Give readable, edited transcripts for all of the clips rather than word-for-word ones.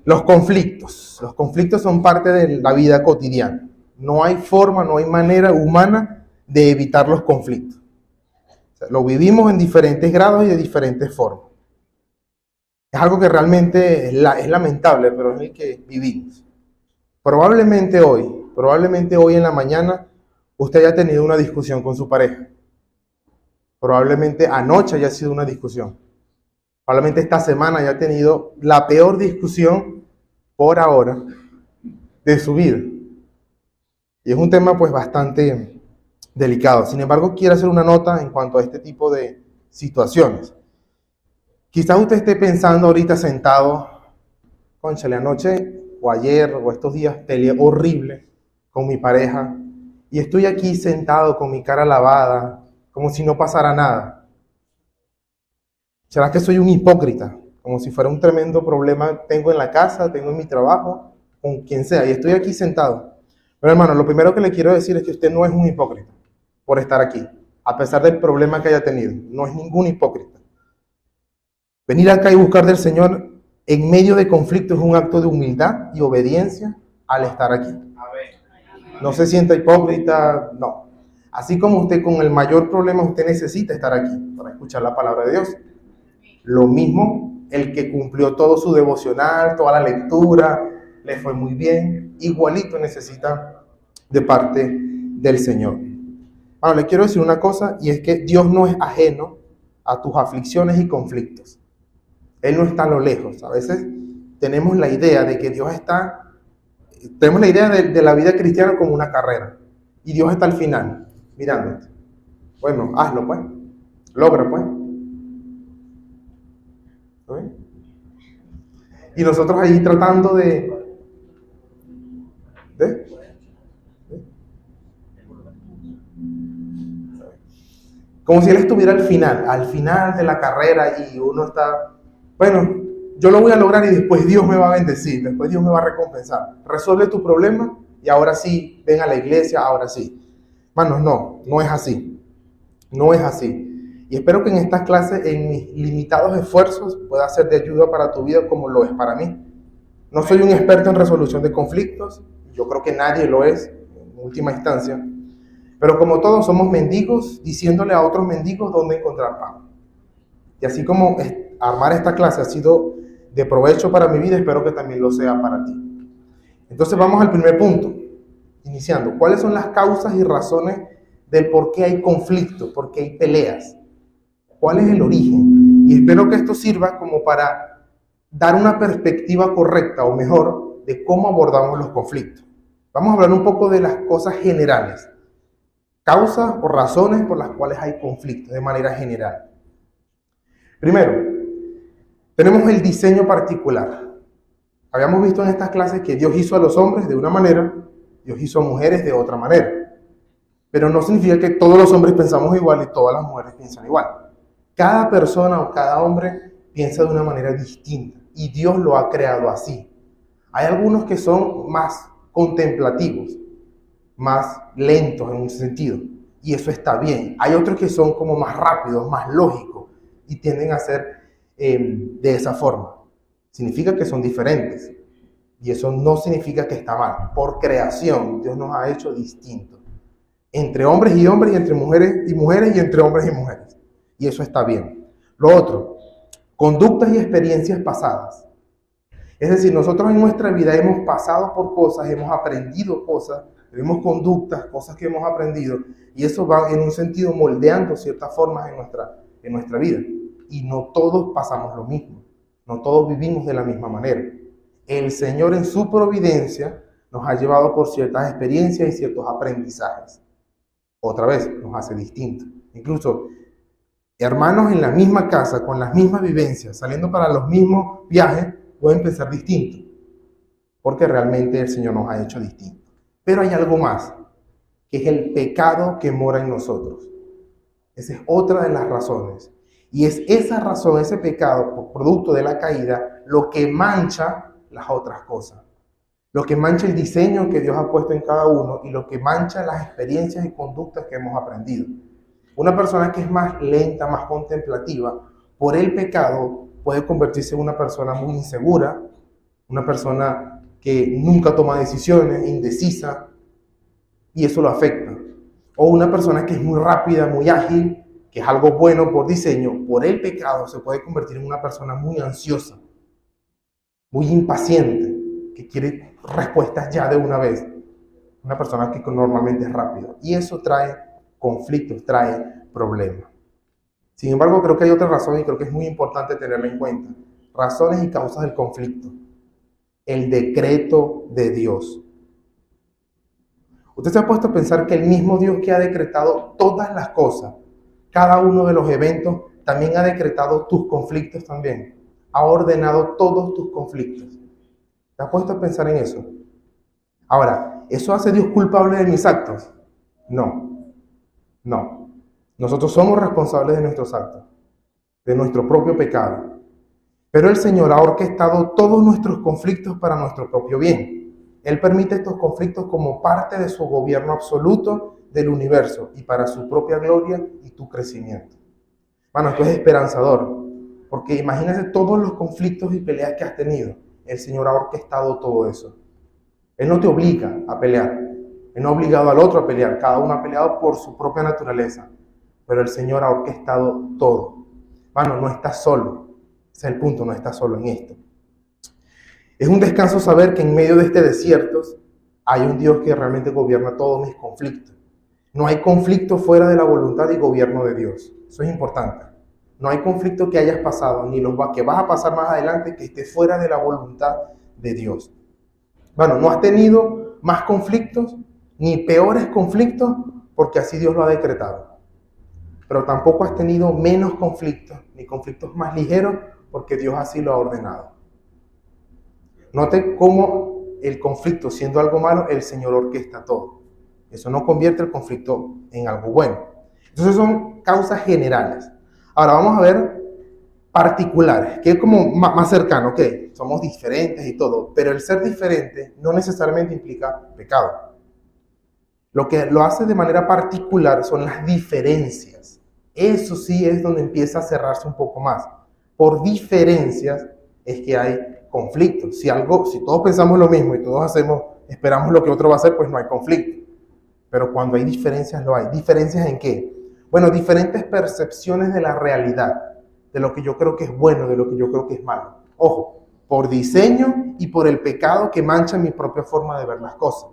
Los conflictos son parte de la vida cotidiana. No hay forma, no hay manera humana de evitar los conflictos. O sea, lo vivimos en diferentes grados y de diferentes formas. Es algo que realmente es lamentable, pero es el que vivimos. Probablemente hoy en la mañana, usted haya tenido una discusión con su pareja. Probablemente anoche haya sido una discusión. Probablemente esta semana haya tenido la peor discusión por ahora de su vida. Y es un tema pues bastante delicado. Sin embargo, quiero hacer una nota en cuanto a este tipo de situaciones. Quizás usted esté pensando ahorita sentado, cónchale, anoche o ayer o estos días peleé horrible con mi pareja y estoy aquí sentado con mi cara lavada, como si no pasara nada. ¿Será que soy un hipócrita? Como si fuera un tremendo problema tengo en la casa, tengo en mi trabajo, con quien sea, y estoy aquí sentado. Pero hermano, lo primero que le quiero decir es que usted no es un hipócrita por estar aquí, a pesar del problema que haya tenido. No es ningún hipócrita. Venir acá y buscar del Señor en medio de conflictos es un acto de humildad y obediencia al estar aquí. No se sienta hipócrita, no. Así como usted con el mayor problema, usted necesita estar aquí para escuchar la palabra de Dios. Lo mismo el que cumplió todo su devocional, toda la lectura, le fue muy bien, igualito necesita de parte del Señor. Ahora, le quiero decir una cosa, y es que Dios no es ajeno a tus aflicciones y conflictos. Él no está a lo lejos. A veces tenemos la idea de que tenemos la idea de la vida cristiana como una carrera, y Dios está al final, mirándote. Bueno, hazlo pues, logra pues. ¿Sí? Y nosotros ahí tratando como si Él estuviera al final de la carrera, y uno está, bueno, yo lo voy a lograr y después Dios me va a bendecir, después Dios me va a recompensar. Resuelve tu problema y ahora sí, ven a la iglesia, ahora sí. Hermanos, no es así. No es así. Y espero que en estas clases, en mis limitados esfuerzos, pueda ser de ayuda para tu vida como lo es para mí. No soy un experto en resolución de conflictos, yo creo que nadie lo es, en última instancia. Pero como todos somos mendigos, diciéndole a otros mendigos dónde encontrar pan. Y así como armar esta clase ha sido de provecho para mi vida, espero que también lo sea para ti. Entonces vamos al primer punto, iniciando. ¿Cuáles son las causas y razones del por qué hay conflicto, por qué hay peleas? ¿Cuál es el origen? Y espero que esto sirva como para dar una perspectiva correcta, o mejor, de cómo abordamos los conflictos. Vamos a hablar un poco de las cosas generales. Causas o razones por las cuales hay conflictos de manera general. Primero, tenemos el diseño particular. Habíamos visto en estas clases que Dios hizo a los hombres de una manera, Dios hizo a mujeres de otra manera. Pero no significa que todos los hombres pensamos igual y todas las mujeres piensan igual. Cada persona o cada hombre piensa de una manera distinta y Dios lo ha creado así. Hay algunos que son más contemplativos, más lentos en un sentido, y eso está bien. Hay otros que son como más rápidos, más lógicos, y tienden a ser de esa forma. Significa que son diferentes, y eso no significa que está mal. Por creación, Dios nos ha hecho distintos. Entre hombres, y entre mujeres, y entre hombres y mujeres. Y eso está bien. Lo otro, conductas y experiencias pasadas. Es decir, nosotros en nuestra vida hemos pasado por cosas, hemos aprendido cosas, tenemos conductas, cosas que hemos aprendido, y eso va en un sentido moldeando ciertas formas en nuestra vida. Y no todos pasamos lo mismo, no todos vivimos de la misma manera. El Señor en su providencia nos ha llevado por ciertas experiencias y ciertos aprendizajes. Otra vez, nos hace distintos. Incluso hermanos en la misma casa, con las mismas vivencias, saliendo para los mismos viajes, pueden pensar distinto, porque realmente el Señor nos ha hecho distintos. Pero hay algo más, que es el pecado que mora en nosotros. Esa es otra de las razones. Y es esa razón, ese pecado, producto de la caída, lo que mancha las otras cosas. Lo que mancha el diseño que Dios ha puesto en cada uno y lo que mancha las experiencias y conductas que hemos aprendido. Una persona que es más lenta, más contemplativa, por el pecado puede convertirse en una persona muy insegura, una persona que nunca toma decisiones, indecisa, y eso lo afecta. O una persona que es muy rápida, muy ágil, que es algo bueno por diseño, por el pecado se puede convertir en una persona muy ansiosa, muy impaciente, que quiere respuestas ya de una vez. Una persona que normalmente es rápida. Y eso trae conflictos, trae problemas. Sin embargo, creo que hay otra razón y creo que es muy importante tenerla en cuenta. Razones y causas del conflicto. El decreto de Dios. Usted se ha puesto a pensar que el mismo Dios que ha decretado todas las cosas, cada uno de los eventos, también ha decretado tus conflictos también. Ha ordenado todos tus conflictos. ¿Te has puesto a pensar en eso? Ahora, ¿eso hace a Dios culpable de mis actos? No, no. Nosotros somos responsables de nuestros actos, de nuestro propio pecado. Pero el Señor ha orquestado todos nuestros conflictos para nuestro propio bien. Él permite estos conflictos como parte de su gobierno absoluto del universo y para su propia gloria y tu crecimiento. Bueno, esto es esperanzador, porque imagínate todos los conflictos y peleas que has tenido. El Señor ha orquestado todo eso. Él no te obliga a pelear. Él no ha obligado al otro a pelear. Cada uno ha peleado por su propia naturaleza. Pero el Señor ha orquestado todo. Bueno, no estás solo. Ese es el punto, no estás solo en esto. Es un descanso saber que en medio de este desierto hay un Dios que realmente gobierna todos mis conflictos. No hay conflicto fuera de la voluntad y gobierno de Dios. Eso es importante. No hay conflicto que hayas pasado, ni los que vas a pasar más adelante, que esté fuera de la voluntad de Dios. Bueno, no has tenido más conflictos, ni peores conflictos, porque así Dios lo ha decretado. Pero tampoco has tenido menos conflictos, ni conflictos más ligeros, porque Dios así lo ha ordenado. Note cómo el conflicto, siendo algo malo, el Señor orquesta todo. Eso no convierte el conflicto en algo bueno. Entonces son causas generales. Ahora vamos a ver particulares, que es como más cercano, ok, somos diferentes y todo, pero el ser diferente no necesariamente implica pecado. Lo que lo hace de manera particular son las diferencias. Eso sí es donde empieza a cerrarse un poco más. Por diferencias es que hay conflictos. Si todos pensamos lo mismo y todos esperamos lo que otro va a hacer, pues no hay conflicto. Pero cuando hay diferencias, lo hay. ¿Diferencias en qué? Bueno, diferentes percepciones de la realidad, de lo que yo creo que es bueno, de lo que yo creo que es malo. Ojo, por diseño y por el pecado que mancha mi propia forma de ver las cosas.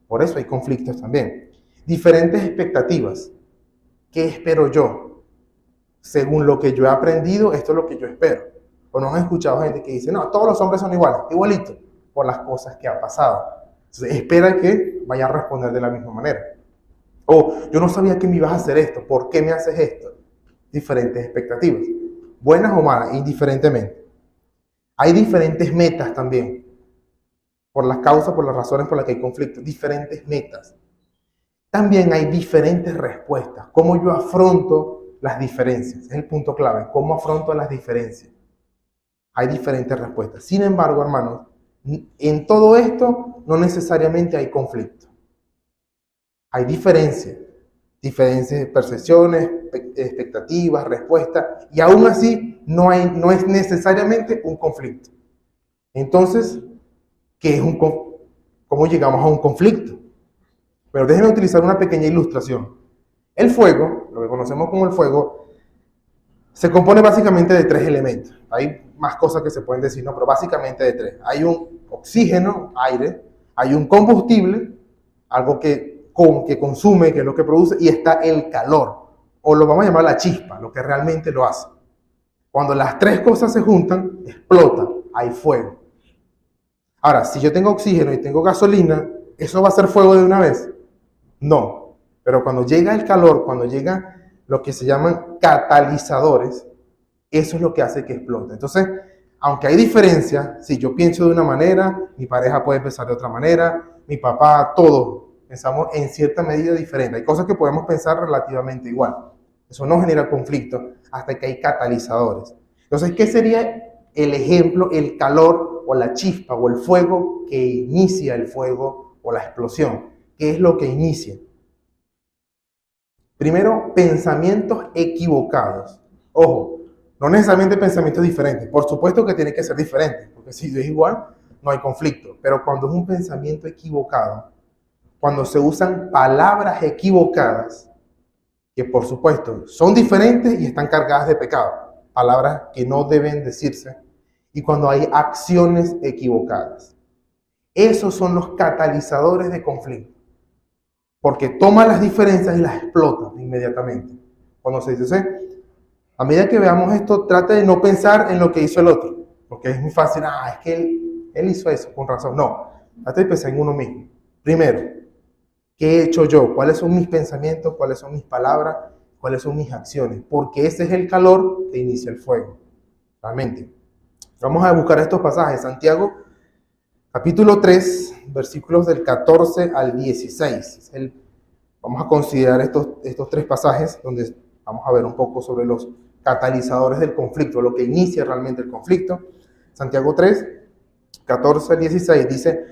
Por eso hay conflictos también. Diferentes expectativas. ¿Qué espero yo? Según lo que yo he aprendido, esto es lo que yo espero. ¿O no han escuchado gente que dice, no, todos los hombres son iguales, igualitos, por las cosas que han pasado? Entonces, espera que vaya a responder de la misma manera. O, yo no sabía que me ibas a hacer esto, ¿por qué me haces esto? Diferentes expectativas, buenas o malas, indiferentemente. Hay diferentes metas también, por las causas, por las razones por las que hay conflictos, diferentes metas. También hay diferentes respuestas, cómo yo afronto las diferencias, es el punto clave, cómo afronto las diferencias. Hay diferentes respuestas. Sin embargo, hermanos, en todo esto no necesariamente hay conflicto. Hay diferencias de percepciones, expectativas, respuestas, y aún así no es necesariamente un conflicto. Entonces, ¿cómo llegamos a un conflicto? Pero déjenme utilizar una pequeña ilustración. El fuego, lo que conocemos como el fuego, se compone básicamente de 3 elementos. Hay más cosas que se pueden decir, ¿no? Pero básicamente de 3. Hay un oxígeno, aire, hay un combustible, algo que consume, que es lo que produce, y está el calor, o lo vamos a llamar la chispa, lo que realmente lo hace. Cuando las 3 cosas se juntan, explota, hay fuego. Ahora, si yo tengo oxígeno y tengo gasolina, ¿eso va a ser fuego de una vez? No, pero cuando llega el calor, cuando llega lo que se llaman catalizadores, eso es lo que hace que explote. Entonces, aunque hay diferencias, si yo pienso de una manera, mi pareja puede pensar de otra manera, mi papá, todos pensamos en cierta medida diferente. Hay cosas que podemos pensar relativamente igual. Eso no genera conflicto hasta que hay catalizadores. Entonces, ¿qué sería el ejemplo, el calor o la chispa o el fuego que inicia el fuego o la explosión? ¿Qué es lo que inicia? Primero, pensamientos equivocados. Ojo, no necesariamente pensamientos diferentes. Por supuesto que tiene que ser diferente, porque si es igual, no hay conflicto. Pero cuando es un pensamiento equivocado, cuando se usan palabras equivocadas, que por supuesto son diferentes y están cargadas de pecado, palabras que no deben decirse, y cuando hay acciones equivocadas. Esos son los catalizadores de conflicto, porque toma las diferencias y las explota inmediatamente. Cuando se dice, a medida que veamos esto, trate de no pensar en lo que hizo el otro, porque es muy fácil, es que él hizo eso, con razón. No, trate de pensar en uno mismo. Primero, ¿qué he hecho yo? ¿Cuáles son mis pensamientos? ¿Cuáles son mis palabras? ¿Cuáles son mis acciones? Porque ese es el calor que inicia el fuego, realmente. Vamos a buscar estos pasajes. Santiago, capítulo 3, versículos del 14 al 16. Vamos a considerar estos tres pasajes donde vamos a ver un poco sobre los catalizadores del conflicto, lo que inicia realmente el conflicto. Santiago 3, 14 al 16 dice,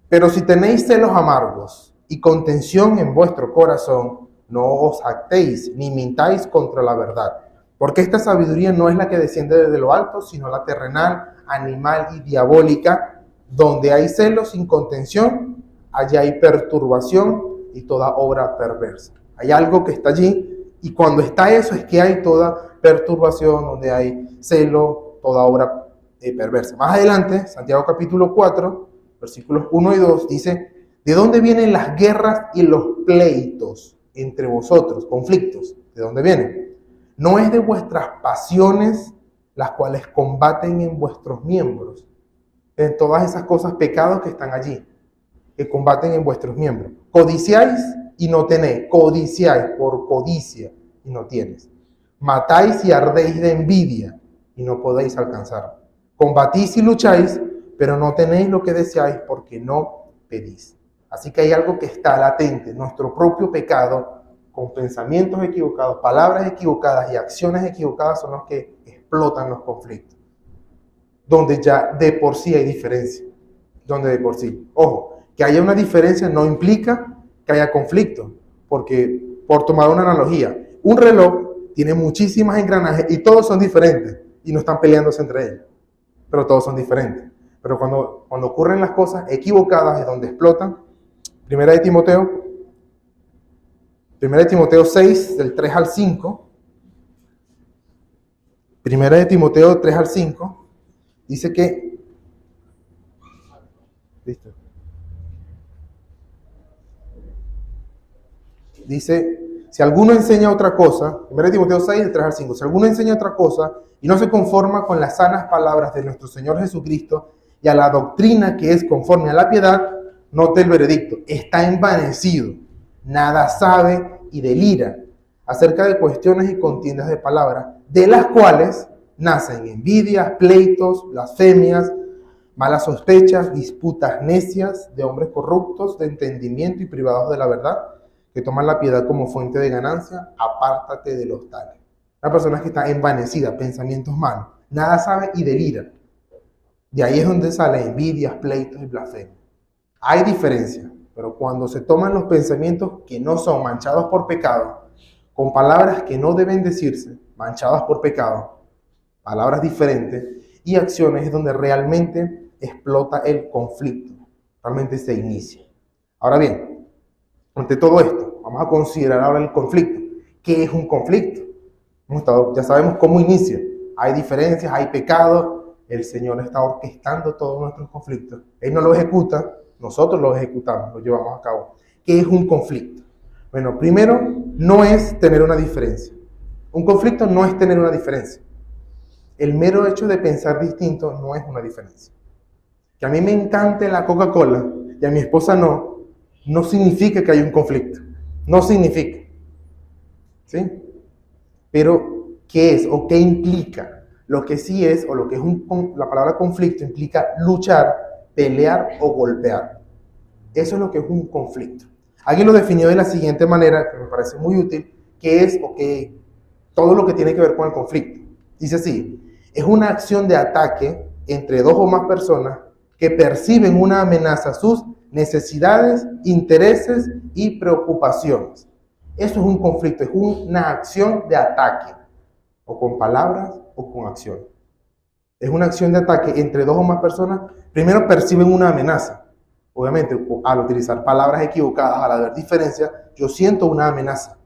pero si tenéis celos amargos y contención en vuestro corazón, no os jactéis ni mintáis contra la verdad. Porque esta sabiduría no es la que desciende desde lo alto, sino la terrenal, animal y diabólica. Donde hay celos sin contención, allá hay perturbación y toda obra perversa. Hay algo que está allí, y cuando está eso es que hay toda perturbación, donde hay celo, toda obra perversa. Más adelante, Santiago capítulo 4, versículos 1 y 2, dice, ¿de dónde vienen las guerras y los pleitos entre vosotros? Conflictos, ¿de dónde vienen? ¿No es de vuestras pasiones las cuales combaten en vuestros miembros? En todas esas cosas, pecados que están allí, que combaten en vuestros miembros. Codiciáis y no tenéis. Codiciáis por codicia y no tienes. Matáis y ardéis de envidia y no podéis alcanzar. Combatís y lucháis, pero no tenéis lo que deseáis porque no pedís. Así que hay algo que está latente, nuestro propio pecado, con pensamientos equivocados, palabras equivocadas y acciones equivocadas son los que explotan los conflictos. Donde ya de por sí hay diferencia. Donde de por sí. Ojo, que haya una diferencia no implica que haya conflicto. Porque, por tomar una analogía, un reloj tiene muchísimas engranajes y todos son diferentes. Y no están peleándose entre ellos. Pero todos son diferentes. Pero cuando ocurren las cosas equivocadas es donde explotan. Primera de Timoteo 6, del 3 al 5. Primera de Timoteo 3 al 5. Dice que... ¿Listo? Dice, si alguno enseña otra cosa, 1 Timoteo 6, del 3 al 5, si alguno enseña otra cosa y no se conforma con las sanas palabras de nuestro Señor Jesucristo y a la doctrina que es conforme a la piedad, note el veredicto, está envanecido, nada sabe y delira acerca de cuestiones y contiendas de palabras, de las cuales nacen envidias, pleitos, blasfemias, malas sospechas, disputas necias de hombres corruptos de entendimiento y privados de la verdad, que toman la piedad como fuente de ganancia. Apártate de los tales. Una persona que está envanecida, pensamientos malos, nada sabe y delira. De ahí es donde salen envidias, pleitos y blasfemias. Hay diferencia, pero cuando se toman los pensamientos que no son manchados por pecado, con palabras que no deben decirse, manchadas por pecado, palabras diferentes y acciones, es donde realmente explota el conflicto, realmente se inicia. Ahora bien, ante todo esto, vamos a considerar ahora el conflicto. ¿Qué es un conflicto? Ya sabemos cómo inicia. Hay diferencias, hay pecados. El Señor está orquestando todos nuestros conflictos. Él no lo ejecuta, nosotros lo ejecutamos, lo llevamos a cabo. ¿Qué es un conflicto? Bueno, primero, no es tener una diferencia. Un conflicto no es tener una diferencia. El mero hecho de pensar distinto no es una diferencia. Que a mí me encante la Coca-Cola y a mi esposa no significa que hay un conflicto. No significa. ¿Sí? Pero, ¿qué es o qué implica? Lo que sí es, o lo que es la palabra conflicto, implica luchar, pelear o golpear. Eso es lo que es un conflicto. Alguien lo definió de la siguiente manera, que me parece muy útil, que es todo lo que tiene que ver con el conflicto. Dice así, es una acción de ataque entre dos o más personas que perciben una amenaza a sus necesidades, intereses y preocupaciones. Eso es un conflicto, es una acción de ataque, o con palabras o con acción. Es una acción de ataque entre dos o más personas. Primero perciben una amenaza. Obviamente, al utilizar palabras equivocadas, al haber diferencias, yo siento una amenaza.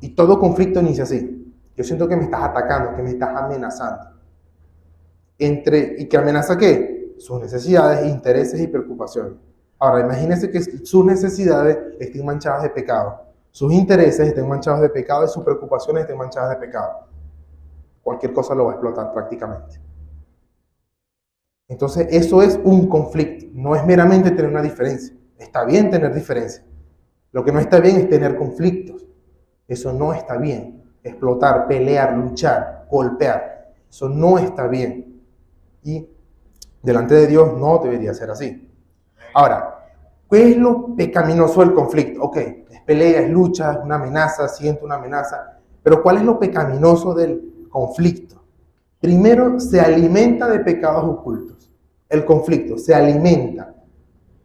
Y todo conflicto inicia así. Yo siento que me estás atacando, que me estás amenazando. ¿Y qué amenaza qué? Sus necesidades, intereses y preocupaciones. Ahora, imagínense que sus necesidades estén manchadas de pecado. Sus intereses estén manchados de pecado y sus preocupaciones estén manchadas de pecado. Cualquier cosa lo va a explotar prácticamente. Entonces, eso es un conflicto. No es meramente tener una diferencia. Está bien tener diferencias. Lo que no está bien es tener conflictos. Eso no está bien. Explotar, pelear, luchar, golpear. Eso no está bien. Y delante de Dios no debería ser así. Ahora, ¿qué es lo pecaminoso del conflicto? Ok, es pelea, es lucha, es una amenaza, siento una amenaza. Pero ¿cuál es lo pecaminoso del conflicto? Primero, se alimenta de pecados ocultos. El conflicto se alimenta,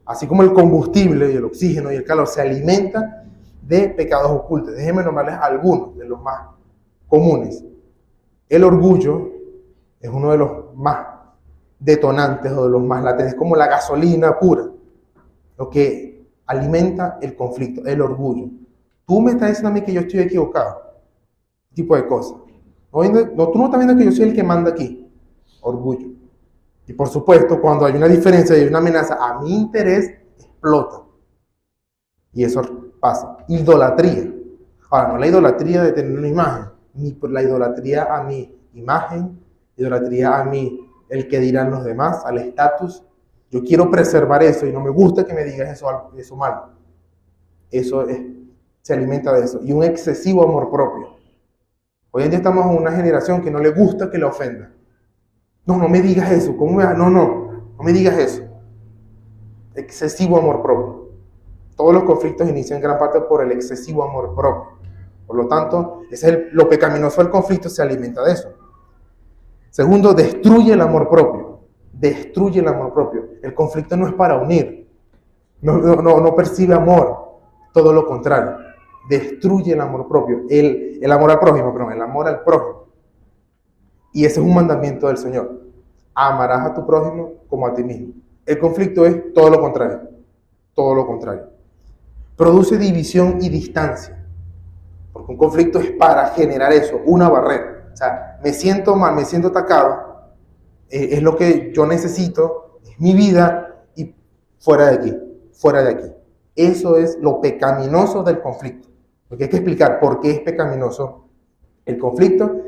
así como el combustible y el oxígeno y el calor, se alimenta de pecados ocultos. Déjenme nombrarles algunos de los más comunes. El orgullo es uno de los más detonantes o de los más latentes, como la gasolina pura, lo que alimenta el conflicto, el orgullo. Tú me estás diciendo a mí que yo estoy equivocado, tipo de cosas. Tú no estás viendo que yo soy el que manda aquí, orgullo. Y por supuesto, cuando hay una diferencia y hay una amenaza, a mi interés explota. Y eso pasa. Idolatría. Ahora, no la idolatría de tener una imagen, ni la idolatría a mi imagen, idolatría a mí, el que dirán los demás, al estatus. Yo quiero preservar eso y no me gusta que me digas eso malo. Se alimenta de eso. Y un excesivo amor propio. Hoy en día estamos en una generación que no le gusta que le ofenda. No me digas eso. ¿Cómo me va? No me digas eso. Excesivo amor propio. Todos los conflictos inician en gran parte por el excesivo amor propio. Por lo tanto, lo pecaminoso del conflicto se alimenta de eso. Segundo, destruye el amor propio. Destruye el amor propio. El conflicto no es para unir. No percibe amor. Todo lo contrario. Destruye el amor propio. El amor al prójimo, perdón, el amor al prójimo. Y ese es un mandamiento del Señor. Amarás a tu prójimo como a ti mismo. El conflicto es todo lo contrario. Todo lo contrario. Produce división y distancia. Porque un conflicto es para generar eso, una barrera. O sea, me siento mal, me siento atacado, es lo que yo necesito, es mi vida y fuera de aquí, fuera de aquí. Eso es lo pecaminoso del conflicto. Porque hay que explicar por qué es pecaminoso el conflicto.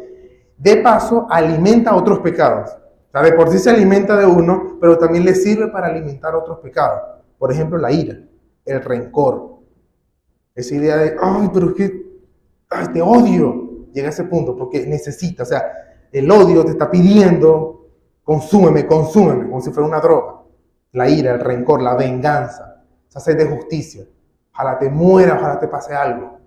De paso, alimenta otros pecados. O sea, de por sí se alimenta de uno, pero también le sirve para alimentar otros pecados. Por ejemplo, la ira, el rencor. Esa idea de, pero es que te odio. Llega a ese punto porque necesita, o sea, el odio te está pidiendo, consúmeme, como si fuera una droga. La ira, el rencor, la venganza, esa sed de justicia. Ojalá te muera, ojalá te pase algo.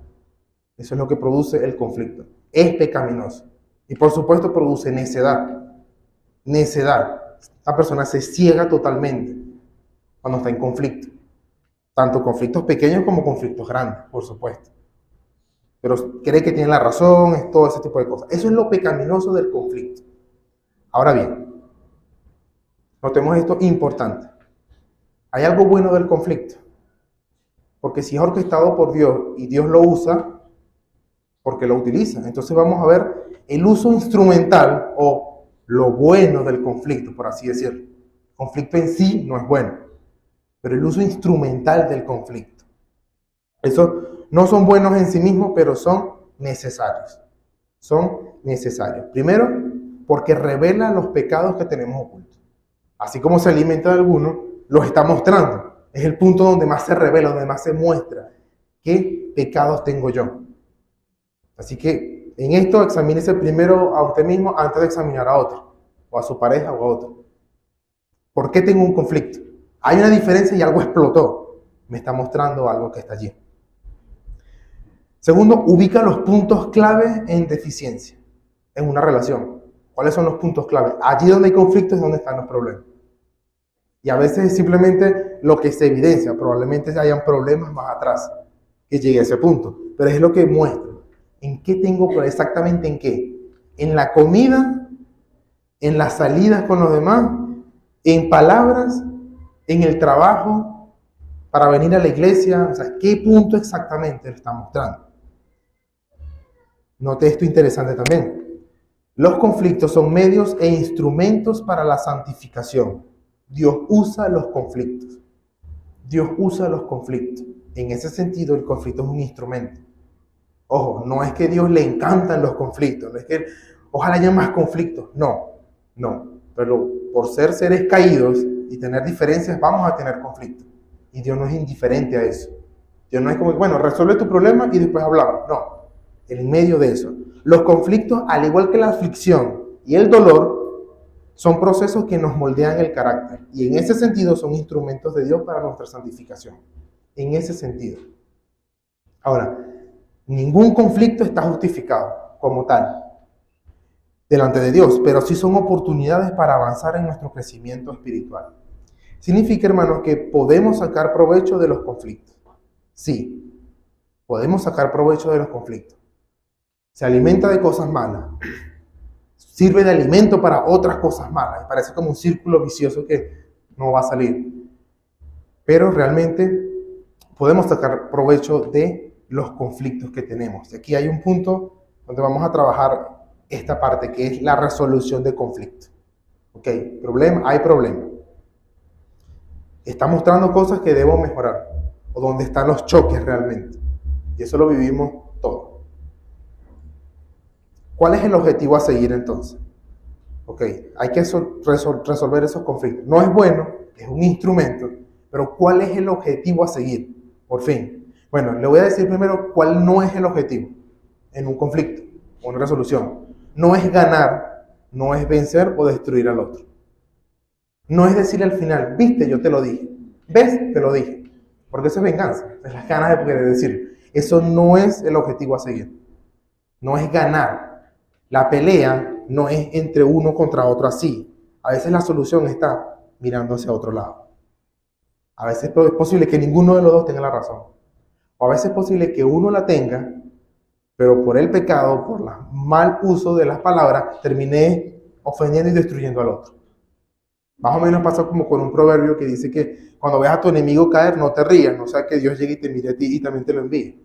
Eso es lo que produce el conflicto. Es pecaminoso. Y por supuesto produce necedad. Necedad. Esta persona se ciega totalmente cuando está en conflicto. Tanto conflictos pequeños como conflictos grandes, por supuesto. Pero cree que tiene la razón, es todo ese tipo de cosas. Eso es lo pecaminoso del conflicto. Ahora bien, notemos esto importante. Hay algo bueno del conflicto. Porque si es orquestado por Dios y Dios lo usa, porque lo utiliza. Entonces vamos a ver el uso instrumental o lo bueno del conflicto, por así decirlo. El conflicto en sí no es bueno, pero el uso instrumental del conflicto. Eso no son buenos en sí mismos, pero son necesarios. Son necesarios. Primero, porque revela los pecados que tenemos ocultos. Así como se alimenta de algunos, los está mostrando. Es el punto donde más se revela, donde más se muestra qué pecados tengo yo. Así que en esto examínese primero a usted mismo antes de examinar a otro, o a su pareja o a otro. ¿Por qué tengo un conflicto? Hay una diferencia y algo explotó. Me está mostrando algo que está allí. Segundo, ubica los puntos clave en deficiencia en una relación. ¿Cuáles son los puntos clave? Allí donde hay conflictos es donde están los problemas. Y a veces es simplemente lo que se evidencia. Probablemente hayan problemas más atrás que llegue a ese punto. Pero es lo que muestra. ¿En qué tengo problemas? Exactamente en qué. En la comida, en las salidas con los demás, en palabras, en el trabajo, para venir a la iglesia. O sea, ¿qué punto exactamente le está mostrando? Note esto interesante también. Los conflictos son medios e instrumentos para la santificación. Dios usa los conflictos. Dios usa los conflictos. En ese sentido, el conflicto es un instrumento. Ojo, no es que a Dios le encantan los conflictos, no es que ojalá haya más conflictos. No. Pero por ser seres caídos y tener diferencias, vamos a tener conflictos. Y Dios no es indiferente a eso. Dios no es como, bueno, resuelve tu problema y después hablamos. No. En medio de eso. Los conflictos, al igual que la aflicción y el dolor, son procesos que nos moldean el carácter. Y en ese sentido son instrumentos de Dios para nuestra santificación. En ese sentido. Ahora, ningún conflicto está justificado como tal delante de Dios, pero sí son oportunidades para avanzar en nuestro crecimiento espiritual. Significa, hermanos, que podemos sacar provecho de los conflictos. Sí, podemos sacar provecho de los conflictos. Se alimenta de cosas malas, sirve de alimento para otras cosas malas. Parece como un círculo vicioso que no va a salir. Pero realmente podemos sacar provecho de los conflictos que tenemos. Y aquí hay un punto donde vamos a trabajar esta parte, que es la resolución de conflictos. Ok, hay problema. Está mostrando cosas que debo mejorar, o donde están los choques realmente. Y eso lo vivimos todos. ¿Cuál es el objetivo a seguir entonces? Ok, hay que resolver esos conflictos. No es bueno, es un instrumento, pero ¿cuál es el objetivo a seguir? Por fin. Bueno, le voy a decir primero cuál no es el objetivo en un conflicto o una resolución. No es ganar, no es vencer o destruir al otro. No es decir al final, viste, yo te lo dije. ¿Ves? Te lo dije. Porque eso es venganza, es las ganas de querer decir. Eso no es el objetivo a seguir. No es ganar. La pelea no es entre uno contra otro así. A veces la solución está mirando hacia otro lado. A veces es posible que ninguno de los dos tenga la razón. O a veces es posible que uno la tenga, pero por el pecado, por el mal uso de las palabras, terminé ofendiendo y destruyendo al otro. Más o menos pasa como con un proverbio que dice que cuando veas a tu enemigo caer, no te rías, no sea que Dios llegue y te mire a ti y también te lo envíe.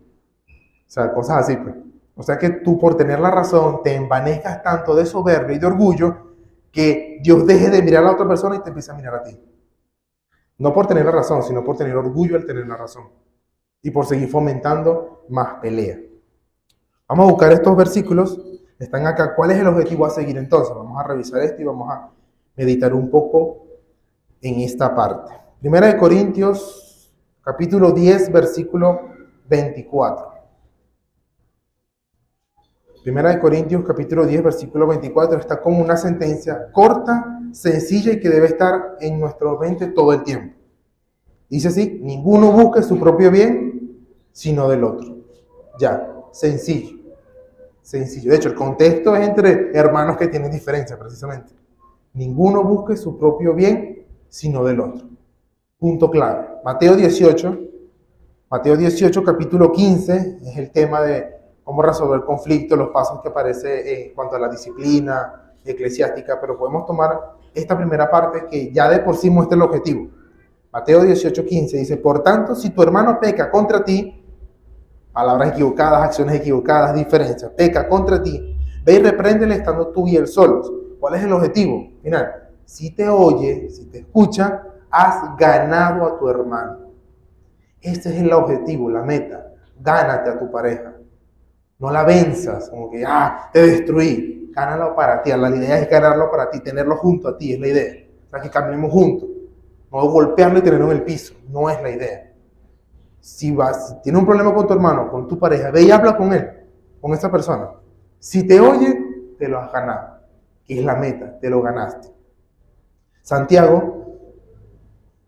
O sea, cosas así, pues. O sea que tú por tener la razón te envanezcas tanto de soberbia y de orgullo que Dios deje de mirar a la otra persona y te empieza a mirar a ti. No por tener la razón, sino por tener orgullo al tener la razón. Y por seguir fomentando más pelea. Vamos a buscar estos versículos. Están acá. ¿Cuál es el objetivo a seguir entonces? Vamos a revisar esto y vamos a meditar un poco en esta parte. Primera de Corintios, capítulo 10, versículo 24. Primera de Corintios, capítulo 10, versículo 24, está como una sentencia corta, sencilla y que debe estar en nuestra mente todo el tiempo. Dice así, ninguno busque su propio bien, sino del otro. Ya, sencillo. De hecho, el contexto es entre hermanos que tienen diferencia, precisamente. Ninguno busque su propio bien, sino del otro. Punto clave. Mateo 18, capítulo 15, es el tema de cómo resolver conflictos, los pasos que aparece en cuanto a la disciplina eclesiástica, pero podemos tomar esta primera parte que ya de por sí muestra el objetivo. Mateo 18:15 dice, por tanto, si tu hermano peca contra ti, palabras equivocadas, acciones equivocadas, diferencias, peca contra ti, ve y repréndele estando tú y él solos. ¿Cuál es el objetivo? Mira, si te oye, si te escucha, has ganado a tu hermano. Este es el objetivo, la meta. Gánate a tu pareja. No la venzas, como que, te destruí. Gánalo para ti. La idea es ganarlo para ti, tenerlo junto a ti, es la idea. O sea, que caminemos juntos. No golpearlo y tenerlo en el piso. No es la idea. Si tienes un problema con tu hermano, con tu pareja, ve y habla con él, con esa persona. Si te oye, te lo has ganado. Que es la meta, te lo ganaste. Santiago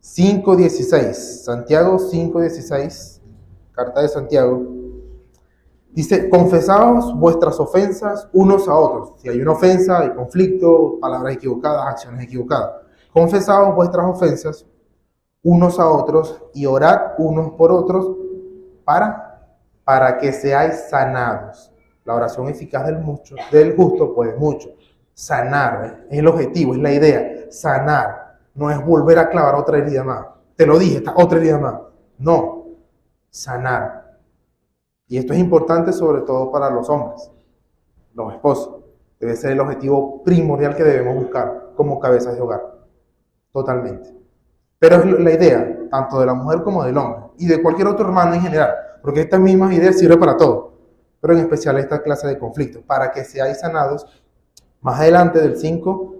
5:16, carta de Santiago, dice, confesaos vuestras ofensas unos a otros. Si hay una ofensa, hay conflicto, palabras equivocadas, acciones equivocadas. Confesaos vuestras ofensas unos a otros y orad unos por otros para que seáis sanados. La oración eficaz del justo puede mucho. Sanar, es el objetivo, es la idea. Sanar, no es volver a clavar otra herida más. Te lo dije, esta otra herida más. No, sanar. Y esto es importante sobre todo para los hombres, los esposos. Debe ser el objetivo primordial que debemos buscar como cabezas de hogar. Totalmente. Pero es la idea, tanto de la mujer como del hombre. Y de cualquier otro hermano en general. Porque estas mismas ideas sirven para todo. Pero en especial esta clase de conflictos. Para que seáis sanados. Más adelante del 5,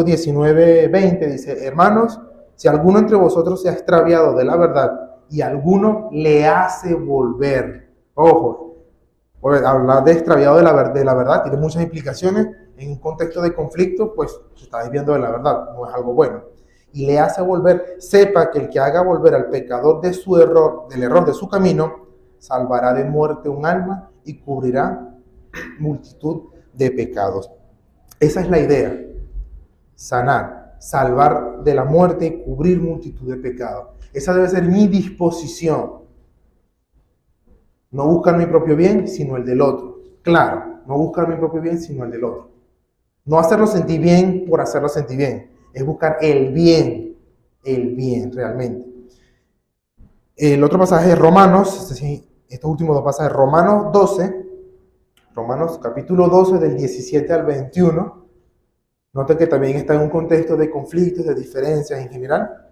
19, 20 dice: hermanos, si alguno entre vosotros se ha extraviado de la verdad y alguno le hace volver. Ojo, hablar de extraviado de la verdad tiene muchas implicaciones. En un contexto de conflicto, pues se está desviando de la verdad, no es algo bueno. Y le hace volver, sepa que el que haga volver al pecador de su error, del error de su camino, salvará de muerte un alma y cubrirá multitud de pecados. Esa es la idea. Sanar, salvar de la muerte y cubrir multitud de pecados. Esa debe ser mi disposición. No buscar mi propio bien, sino el del otro. Claro, no buscar mi propio bien, sino el del otro. No hacerlo sentir bien por hacerlo sentir bien. Es buscar el bien realmente. El otro pasaje es Romanos, estos últimos dos pasajes, Romanos capítulo 12 del 17 al 21. Noten que también está en un contexto de conflictos, de diferencias en general.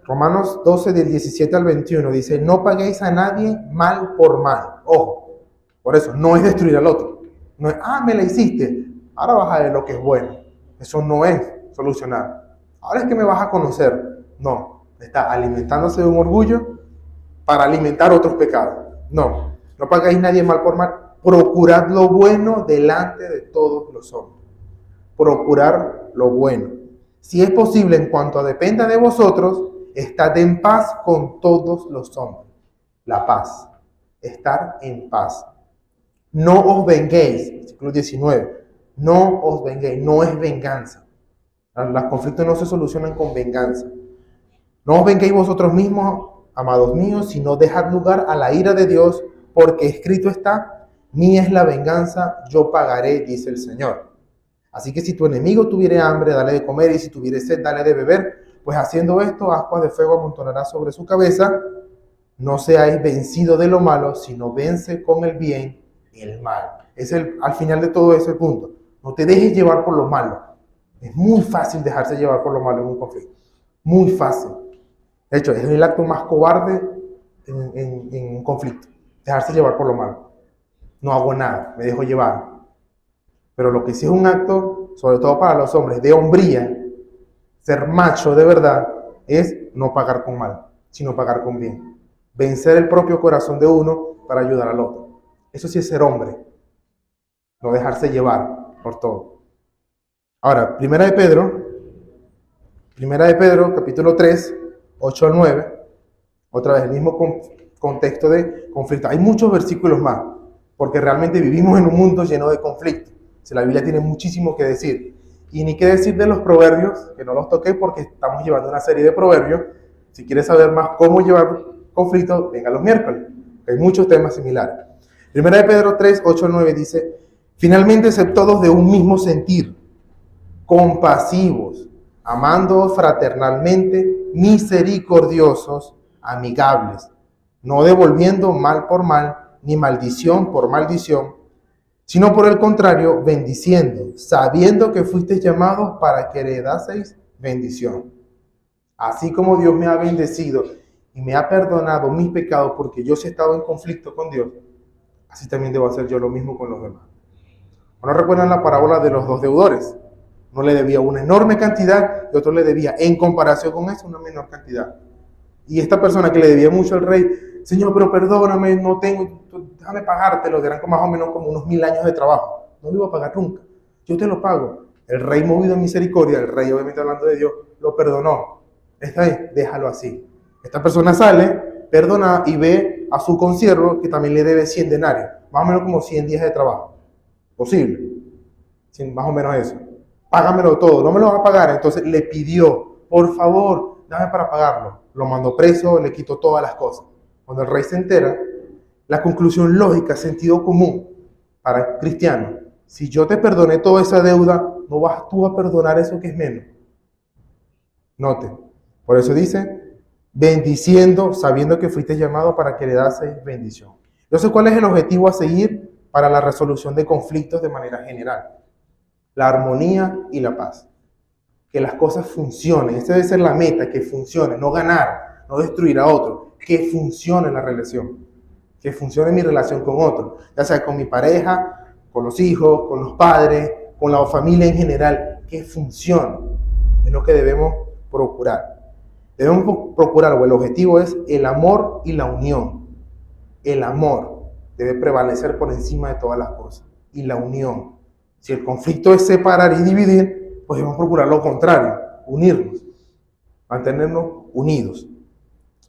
Romanos 12 del 17 al 21 dice: no paguéis a nadie mal por mal. Ojo, por eso, no es destruir al otro. No es, me la hiciste, ahora vas a ver lo que es bueno. Eso no es solucionar. Ahora es que me vas a conocer. No, está alimentándose de un orgullo para alimentar otros pecados. No pagáis a nadie mal por mal. Procurad lo bueno delante de todos los hombres. Procurar lo bueno. Si es posible, en cuanto dependa de vosotros, estad en paz con todos los hombres. La paz. Estar en paz. No os venguéis. Versículo 19. No os venguéis. No es venganza. Los conflictos no se solucionan con venganza. No os venguéis vosotros mismos, amados míos, sino dejad lugar a la ira de Dios, porque escrito está: mía es la venganza, yo pagaré, dice el Señor. Así que si tu enemigo tuviere hambre, dale de comer, y si tuviere sed, dale de beber, pues haciendo esto, ascuas de fuego amontonará sobre su cabeza. No seáis vencidos de lo malo, sino vence con el bien el mal. Al final de todo ese punto. No te dejes llevar por lo malo. Es muy fácil dejarse llevar por lo malo en un conflicto. Muy fácil. De hecho, es el acto más cobarde en un conflicto. Dejarse llevar por lo malo. No hago nada, me dejo llevar. Pero lo que sí es un acto, sobre todo para los hombres, de hombría, ser macho de verdad, es no pagar con mal, sino pagar con bien. Vencer el propio corazón de uno para ayudar al otro. Eso sí es ser hombre. No dejarse llevar por todo. Ahora, Primera de Pedro, capítulo 3, 8 al 9. Otra vez, el mismo contexto de conflicto. Hay muchos versículos más, porque realmente vivimos en un mundo lleno de conflictos. La Biblia tiene muchísimo que decir. Y ni qué decir de los proverbios, que no los toqué porque estamos llevando una serie de proverbios. Si quieres saber más cómo llevar conflictos, venga los miércoles. Hay muchos temas similares. Primera de Pedro 3, 8 al 9 dice: finalmente, sed todos de un mismo sentir, compasivos, amándoos fraternalmente, misericordiosos, amigables, no devolviendo mal por mal, ni maldición por maldición, sino por el contrario, bendiciendo, sabiendo que fuisteis llamados para que heredaseis bendición. Así como Dios me ha bendecido y me ha perdonado mis pecados porque yo he estado en conflicto con Dios, así también debo hacer yo lo mismo con los demás. ¿No recuerdan la parábola de los dos deudores? Uno le debía una enorme cantidad y otro le debía, en comparación con eso, una menor cantidad. Y esta persona que le debía mucho al rey: Señor, pero perdóname, no tengo, déjame pagártelo. Eran más o menos como unos 1000 años de trabajo. No lo iba a pagar nunca. Yo te lo pago. El rey, movido en misericordia, el rey, obviamente hablando de Dios, lo perdonó. Esta vez, déjalo así. Esta persona sale, perdona y ve a su consiervo que también le debe 100 denarios. Más o menos como 100 días de trabajo. Posible. Más o menos eso. Págamelo todo, no me lo vas a pagar. Entonces le pidió: por favor, dame para pagarlo. Lo mandó preso, le quitó todas las cosas. Cuando el rey se entera, la conclusión lógica, sentido común para el cristiano, Si yo te perdoné toda esa deuda, ¿no vas tú a perdonar eso que es menos? Note, por eso dice, bendiciendo, sabiendo que fuiste llamado para que le daseis bendición. Entonces, ¿cuál es el objetivo a seguir para la resolución de conflictos de manera general? La armonía y la paz. Que las cosas funcionen. Esa debe ser la meta, que funcione, no ganar, no destruir a otro, que funcione la relación, que funcione mi relación con otro, ya sea con mi pareja, con los hijos, con los padres, con la familia en general, que funcione. Es lo que debemos procurar. Debemos procurar, o el objetivo es el amor y la unión. El amor debe prevalecer por encima de todas las cosas. Y la unión. Si el conflicto es separar y dividir, pues debemos procurar lo contrario, unirnos, mantenernos unidos.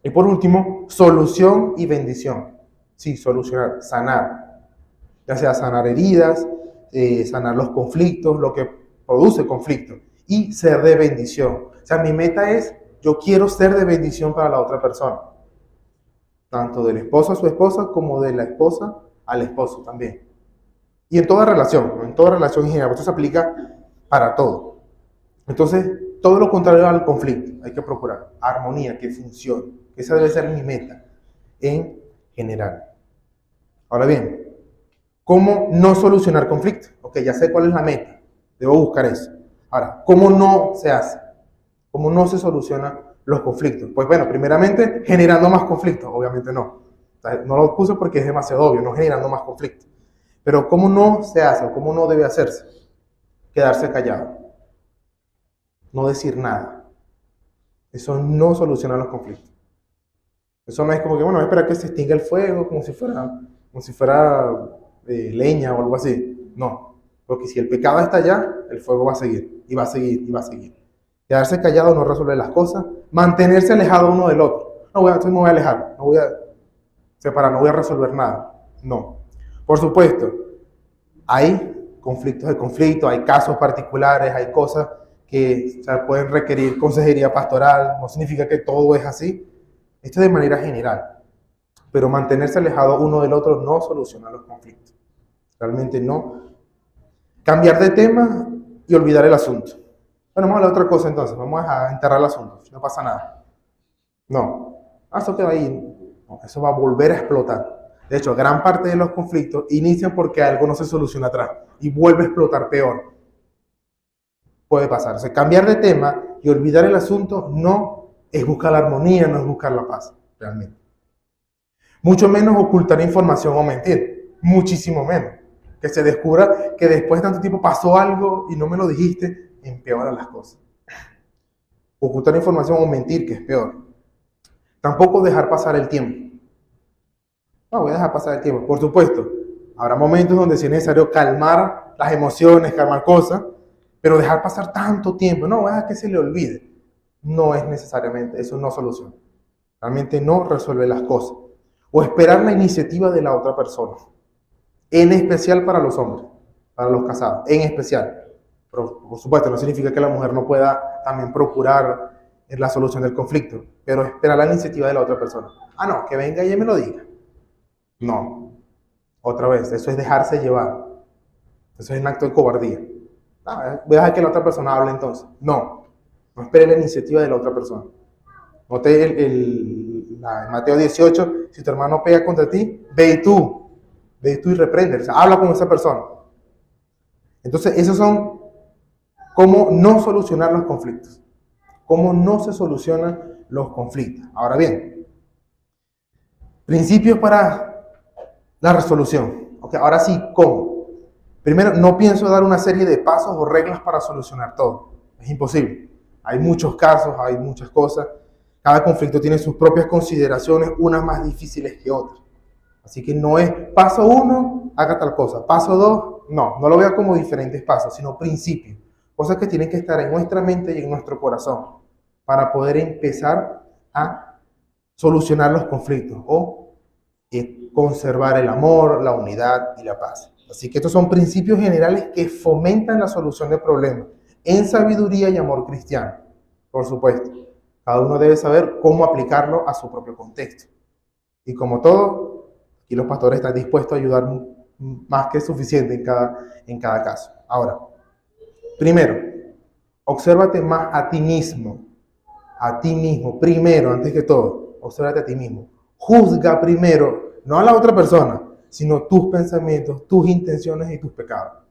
Y por último, solución y bendición. Sí, solucionar, sanar. Ya sea sanar heridas, sanar los conflictos, lo que produce conflicto. Y ser de bendición. O sea, mi meta es, yo quiero ser de bendición para la otra persona. Tanto del esposo a su esposa, como de la esposa al esposo también. Y en toda relación en general. Esto se aplica para todo. Entonces, todo lo contrario al conflicto. Hay que procurar armonía, que funcione. Esa debe ser mi meta en general. Ahora bien, ¿cómo no solucionar conflictos? Ok, ya sé cuál es la meta. Debo buscar eso. Ahora, ¿cómo no se hace? ¿Cómo no se solucionan los conflictos? Pues bueno, primeramente, generando más conflictos. Obviamente no. O sea, no lo puse porque es demasiado obvio, no generando más conflictos. Pero ¿cómo no se hace o cómo no debe hacerse? Quedarse callado. No decir nada. Eso no soluciona los conflictos. Eso no es como que, bueno, espera que se extinga el fuego como si fuera leña o algo así. No, porque si el pecado está allá, el fuego va a seguir, y va a seguir, y va a seguir. Quedarse callado no resuelve las cosas. Mantenerse alejado uno del otro. Entonces me voy a alejar, no voy a separar, no voy a resolver nada. No. Por supuesto, hay conflictos de conflicto, hay casos particulares, hay cosas que pueden requerir consejería pastoral. No significa que todo es así. Esto es de manera general. Pero mantenerse alejado uno del otro no soluciona los conflictos. Realmente no. Cambiar de tema y olvidar el asunto. Bueno, vamos a hablar de otra cosa entonces. Vamos a enterrar el asunto. No pasa nada. No. Eso queda ahí. No, eso va a volver a explotar. De hecho, gran parte de los conflictos inician porque algo no se soluciona atrás y vuelve a explotar peor. Puede pasar. O sea, cambiar de tema y olvidar el asunto no es buscar la armonía, no es buscar la paz, realmente. Mucho menos ocultar información o mentir. Muchísimo menos. Que se descubra que después de tanto tiempo pasó algo y no me lo dijiste, empeora las cosas. Ocultar información o mentir, que es peor. Tampoco dejar pasar el tiempo. No, voy a dejar pasar el tiempo. Por supuesto, habrá momentos donde si es necesario calmar las emociones, calmar cosas, pero dejar pasar tanto tiempo, no, voy a dejar que se le olvide. No es necesariamente, eso no soluciona. Realmente no resuelve las cosas. O esperar la iniciativa de la otra persona. En especial para los hombres, para los casados, en especial. Pero, por supuesto, no significa que la mujer no pueda también procurar la solución del conflicto, pero esperar la iniciativa de la otra persona. Ah, no, que venga y ella me lo diga. No. Otra vez, eso es dejarse llevar. Eso es un acto de cobardía. Voy a dejar que la otra persona hable entonces. No. No espere la iniciativa de la otra persona. Note en Mateo 18, si tu hermano pega contra ti, ve tú y reprende, o sea, habla con esa persona. Entonces, esos son cómo no solucionar los conflictos, cómo no se solucionan los conflictos. Ahora bien, principios para la resolución. Okay, ahora sí, ¿cómo? Primero, no pienso dar una serie de pasos o reglas para solucionar todo. Es imposible. Hay muchos casos, hay muchas cosas. Cada conflicto tiene sus propias consideraciones, unas más difíciles que otras. Así que no es paso 1, haga tal cosa. Paso 2, no lo veo como diferentes pasos, sino principios. Cosas que tienen que estar en nuestra mente y en nuestro corazón para poder empezar a solucionar los conflictos o conservar el amor, la unidad y la paz. Así que estos son principios generales que fomentan la solución de problemas en sabiduría y amor cristiano. Por supuesto, cada uno debe saber cómo aplicarlo a su propio contexto. Y como todo, aquí los pastores están dispuestos a ayudar más que suficiente en cada caso. Ahora, primero, obsérvate más a ti mismo, primero, antes que todo, obsérvate a ti mismo. Juzga primero, no a la otra persona, sino tus pensamientos, tus intenciones y tus pecados.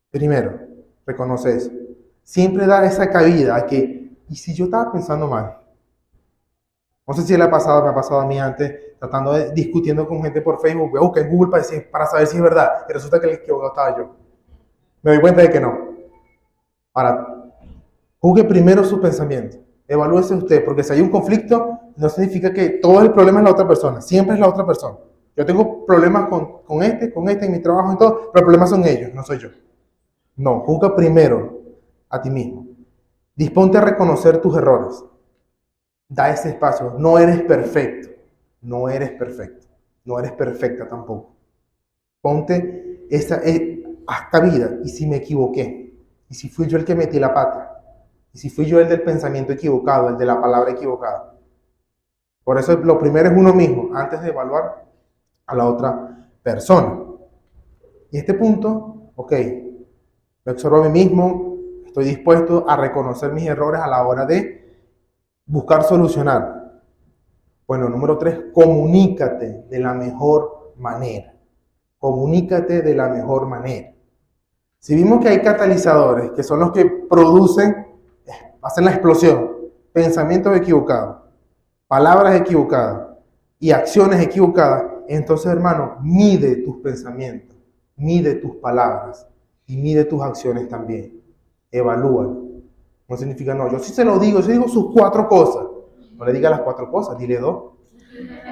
Primero, reconoce eso. Siempre da esa cabida a que, ¿y si yo estaba pensando mal? No sé si me ha pasado a mí antes, discutiendo con gente por Facebook, voy a buscar en Google para saber si es verdad, y resulta que el equivocado estaba yo. Me doy cuenta de que no. Ahora, juzgue primero sus pensamientos, evalúese usted, porque si hay un conflicto, no significa que todo el problema es la otra persona, siempre es la otra persona. Yo tengo problemas con este, en mi trabajo y todo, pero el problema son ellos, no soy yo. No, juzga primero a ti mismo. Disponte a reconocer tus errores. Da ese espacio. No eres perfecto. No eres perfecto. No eres perfecta tampoco. Ponte haz cabida. ¿Y si me equivoqué? ¿Y si fui yo el que metí la pata? ¿Y si fui yo el del pensamiento equivocado, el de la palabra equivocada? Por eso lo primero es uno mismo, antes de evaluar a la otra persona. Y este punto, ok, me observo a mí mismo, estoy dispuesto a reconocer mis errores a la hora de buscar solucionar. Bueno, número 3, comunícate de la mejor manera. Comunícate de la mejor manera. Si vimos que hay catalizadores, que son los que hacen la explosión, pensamientos equivocados, palabras equivocadas y acciones equivocadas, entonces, hermano, mide tus pensamientos, mide tus palabras y mide tus acciones también. Evalúalo. No significa, no, yo sí se lo digo, yo digo sus 4 cosas. No le diga las 4 cosas, dile 2.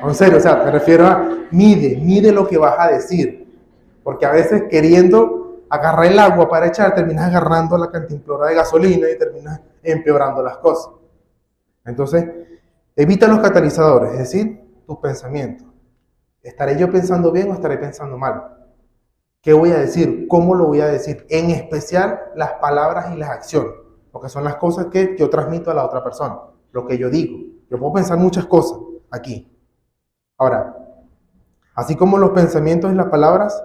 No, en serio, o sea, me refiero a mide lo que vas a decir. Porque a veces queriendo agarrar el agua para echar, terminas agarrando la cantimplora de gasolina y terminas empeorando las cosas. Entonces, evita los catalizadores, es decir, tus pensamientos. ¿Estaré yo pensando bien o estaré pensando mal? ¿Qué voy a decir? ¿Cómo lo voy a decir? En especial las palabras y las acciones, porque son las cosas que yo transmito a la otra persona, lo que yo digo. Yo puedo pensar muchas cosas aquí. Ahora, así como los pensamientos y las palabras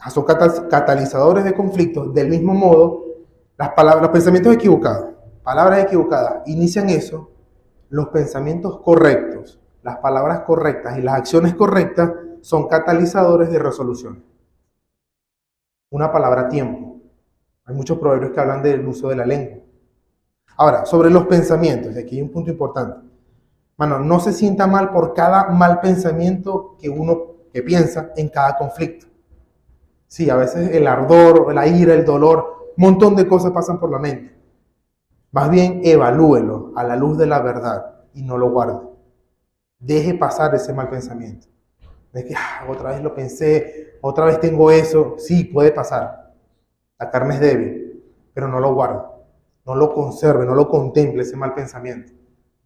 son catalizadores de conflictos, del mismo modo, los pensamientos equivocados, palabras equivocadas, inician eso, los pensamientos correctos, las palabras correctas y las acciones correctas son catalizadores de resolución. Una palabra a tiempo. Hay muchos proverbios que hablan del uso de la lengua. Ahora, sobre los pensamientos, y aquí hay un punto importante. Mano, no se sienta mal por cada mal pensamiento que piensa en cada conflicto. Sí, a veces el ardor, la ira, el dolor, un montón de cosas pasan por la mente. Más bien, evalúelo a la luz de la verdad y no lo guarde. Deje pasar ese mal pensamiento. Es que otra vez lo pensé, otra vez tengo eso. Sí, puede pasar. La carne es débil, pero no lo guarde. No lo conserve, no lo contemple ese mal pensamiento.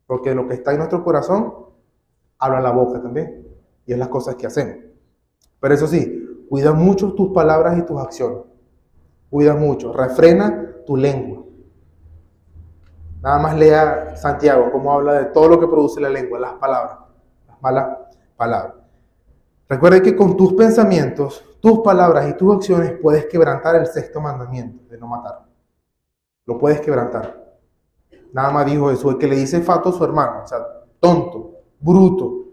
Porque lo que está en nuestro corazón, habla la boca también. Y es las cosas que hacemos. Pero eso sí, cuida mucho tus palabras y tus acciones. Cuida mucho. Refrena tu lengua. Nada más lea Santiago, cómo habla de todo lo que produce la lengua, las palabras, las malas palabras. Recuerda que con tus pensamientos, tus palabras y tus acciones puedes quebrantar el 6º mandamiento de no matar. Lo puedes quebrantar. Nada más dijo eso, el que le dice fato a su hermano, o sea, tonto, bruto,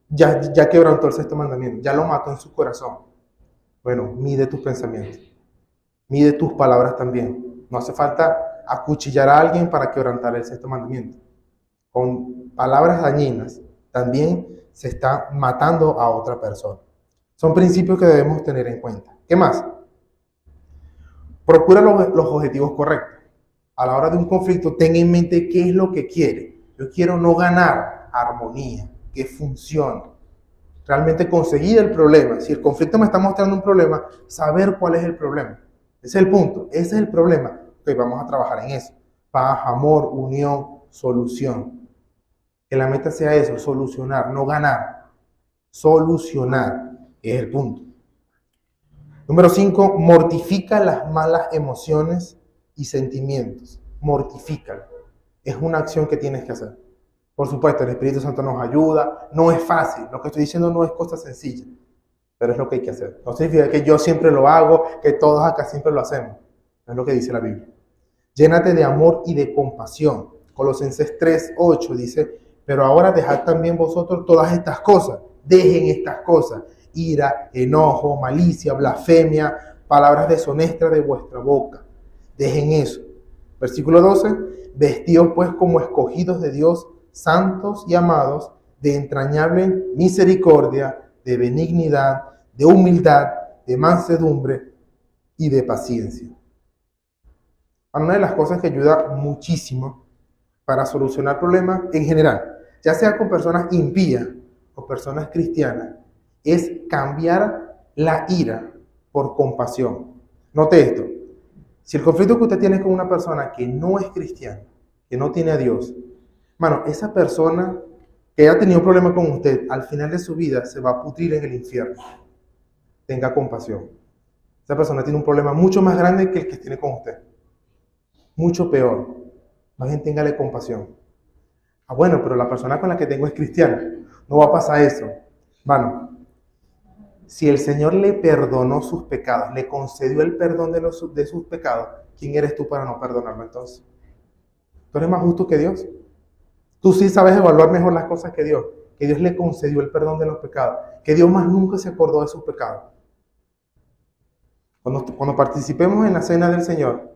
ya quebrantó el 6º mandamiento, ya lo mató en su corazón. Bueno, mide tus pensamientos, mide tus palabras también. No hace falta acuchillar a alguien para quebrantar el 6º mandamiento. Con palabras dañinas también se está matando a otra persona. Son principios que debemos tener en cuenta. ¿Qué más? Procura los objetivos correctos. A la hora de un conflicto, ten en mente qué es lo que quiere. Yo quiero no ganar, armonía, que funcione. Realmente conseguir el problema. Si el conflicto me está mostrando un problema, saber cuál es el problema. Ese es el punto, ese es el problema. Ok, vamos a trabajar en eso. Paz, amor, unión, solución. Que la meta sea eso, solucionar, no ganar. Solucionar es el punto. Número 5, mortifica las malas emociones y sentimientos. Mortifícalo. Es una acción que tienes que hacer. Por supuesto, el Espíritu Santo nos ayuda. No es fácil. Lo que estoy diciendo no es cosa sencilla, pero es lo que hay que hacer. No significa que yo siempre lo hago, que todos acá siempre lo hacemos. No es lo que dice la Biblia. Llénate de amor y de compasión. Colosenses 3:8 dice, pero ahora dejad también vosotros todas estas cosas. Dejen estas cosas. Ira, enojo, malicia, blasfemia, palabras deshonestas de vuestra boca. Dejen eso. Versículo 12. Vestidos pues como escogidos de Dios, santos y amados, de entrañable misericordia, de benignidad, de humildad, de mansedumbre y de paciencia. Una de las cosas que ayuda muchísimo para solucionar problemas en general, ya sea con personas impías o personas cristianas, es cambiar la ira por compasión. Note esto. Si el conflicto que usted tiene con una persona que no es cristiana, que no tiene a Dios, esa persona que haya tenido un problema con usted, al final de su vida se va a pudrir en el infierno. Tenga compasión. Esa persona tiene un problema mucho más grande que el que tiene con usted. Mucho peor. Más bien, téngale compasión. Bueno, pero la persona con la que tengo es cristiana. No va a pasar eso. Si el Señor le perdonó sus pecados, le concedió el perdón de sus pecados, ¿quién eres tú para no perdonarlo entonces? ¿Tú eres más justo que Dios? Tú sí sabes evaluar mejor las cosas que Dios le concedió el perdón de los pecados, que Dios más nunca se acordó de sus pecados. Cuando participemos en la cena del Señor,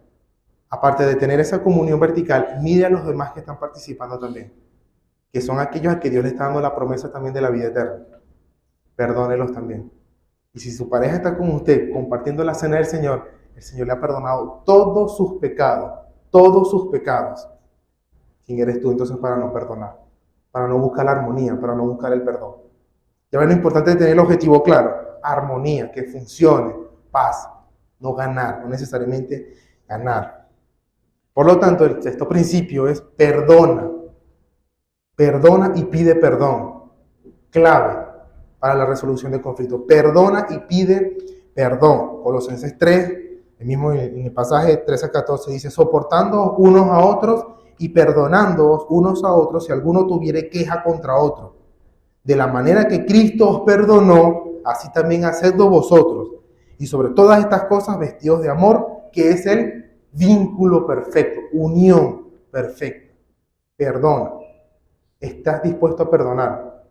aparte de tener esa comunión vertical, mire a los demás que están participando también, que son aquellos a que Dios le está dando la promesa también de la vida eterna. Perdónelos también. Y si su pareja está con usted compartiendo la cena del Señor, el Señor le ha perdonado todos sus pecados, todos sus pecados. ¿Quién eres tú entonces para no perdonar? Para no buscar la armonía, para no buscar el perdón. Ya ven lo importante de tener el objetivo claro, armonía, que funcione, paz, no ganar, no necesariamente ganar. Por lo tanto, el sexto principio es perdona. Perdona y pide perdón. Clave para la resolución del conflicto. Perdona y pide perdón. Colosenses 3, en el pasaje 13-14 dice, soportando unos a otros y perdonándoos unos a otros si alguno tuviere queja contra otro. De la manera que Cristo os perdonó, así también hacedlo vosotros. Y sobre todas estas cosas vestidos de amor, que es el vínculo perfecto, unión perfecta. Perdona. Estás dispuesto a perdonar,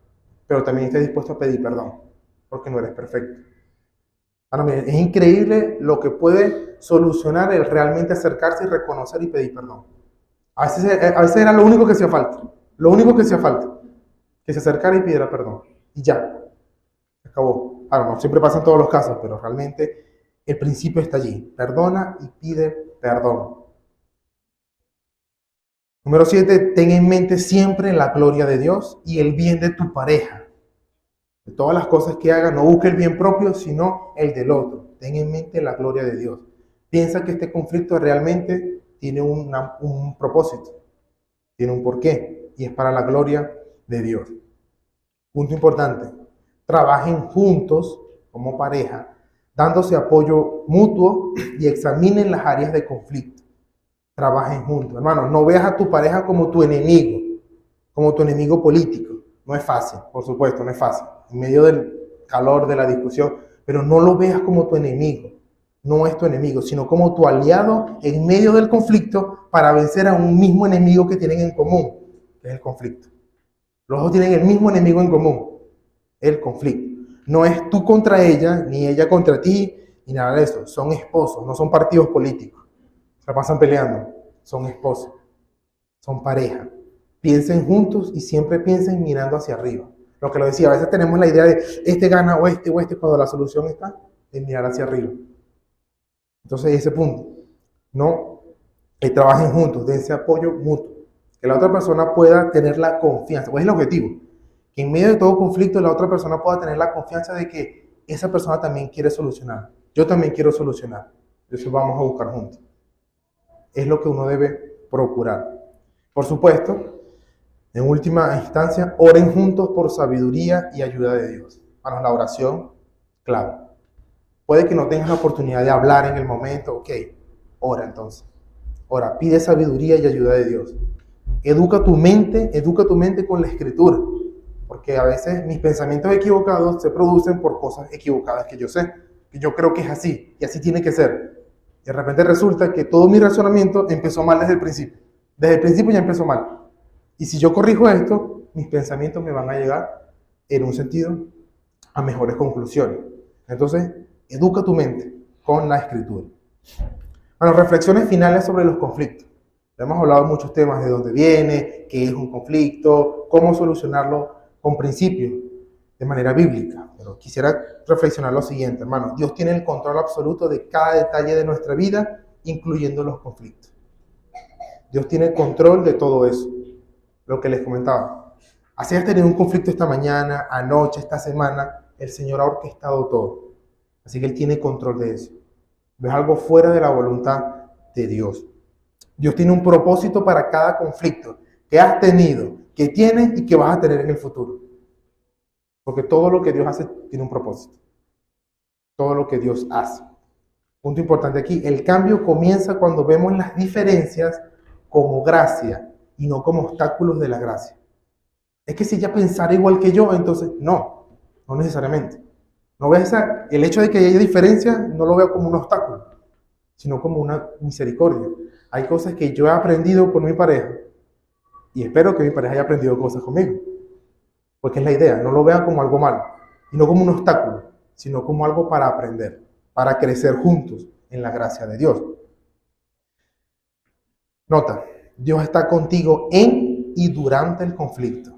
pero también estás dispuesto a pedir perdón, porque no eres perfecto. Miren, es increíble lo que puede solucionar el realmente acercarse y reconocer y pedir perdón. A veces era lo único que hacía falta. Lo único que hacía falta. Que se acercara y pidiera perdón. Y ya. Se acabó. No siempre pasa en todos los casos, pero realmente el principio está allí. Perdona y pide perdón. Número 7. Ten en mente siempre la gloria de Dios y el bien de tu pareja. De todas las cosas que haga, no busque el bien propio, sino el del otro. Ten en mente la gloria de Dios. Piensa que este conflicto realmente tiene un propósito, tiene un porqué, y es para la gloria de Dios. Punto importante, trabajen juntos como pareja, dándose apoyo mutuo y examinen las áreas de conflicto. Trabajen juntos. Hermano, no veas a tu pareja como tu enemigo político. No es fácil, por supuesto, no es fácil. En medio del calor de la discusión, pero no lo veas como tu enemigo. No es tu enemigo, sino como tu aliado en medio del conflicto para vencer a un mismo enemigo que tienen en común, que es el conflicto. Los dos tienen el mismo enemigo en común, el conflicto. No es tú contra ella, ni ella contra ti, ni nada de eso. Son esposos, no son partidos políticos. Se pasan peleando, son esposos, son pareja. Piensen juntos y siempre piensen mirando hacia arriba. Lo que lo decía, a veces tenemos la idea de este gana o este, cuando la solución está en mirar hacia arriba. Entonces, ese punto, no trabajen juntos, dense apoyo mutuo, que la otra persona pueda tener la confianza, pues es el objetivo, que en medio de todo conflicto la otra persona pueda tener la confianza de que esa persona también quiere solucionar, yo también quiero solucionar, eso vamos a buscar juntos. Es lo que uno debe procurar. Por supuesto, en última instancia, oren juntos por sabiduría y ayuda de Dios. La oración, clave. Puede que no tengas la oportunidad de hablar en el momento, ok, ora entonces. Ora, pide sabiduría y ayuda de Dios. Educa tu mente con la Escritura. Porque a veces mis pensamientos equivocados se producen por cosas equivocadas que yo sé, que yo creo que es así, y así tiene que ser. Y de repente resulta que todo mi razonamiento empezó mal desde el principio. Desde el principio ya empezó mal. Y si yo corrijo esto, mis pensamientos me van a llegar, en un sentido, a mejores conclusiones. Entonces, educa tu mente con la Escritura. Bueno, reflexiones finales sobre los conflictos. Hemos hablado de muchos temas, de dónde viene, qué es un conflicto, cómo solucionarlo con principios, de manera bíblica. Pero quisiera reflexionar lo siguiente, hermano. Dios tiene el control absoluto de cada detalle de nuestra vida, incluyendo los conflictos. Dios tiene el control de todo eso. Lo que les comentaba. Así has tenido un conflicto esta mañana, anoche, esta semana, el Señor ha orquestado todo. Así que Él tiene control de eso. No es algo fuera de la voluntad de Dios. Dios tiene un propósito para cada conflicto que has tenido, que tienes y que vas a tener en el futuro. Porque todo lo que Dios hace tiene un propósito. Todo lo que Dios hace. Punto importante aquí, el cambio comienza cuando vemos las diferencias como gracia y no como obstáculos de la gracia. Es que si ella pensara igual que yo, entonces no necesariamente. No ves el hecho de que haya diferencia, no lo veo como un obstáculo, sino como una misericordia. Hay cosas que yo he aprendido por mi pareja y espero que mi pareja haya aprendido cosas conmigo. Porque es la idea, no lo vea como algo malo y no como un obstáculo, sino como algo para aprender, para crecer juntos en la gracia de Dios. Nota, Dios está contigo en y durante el conflicto.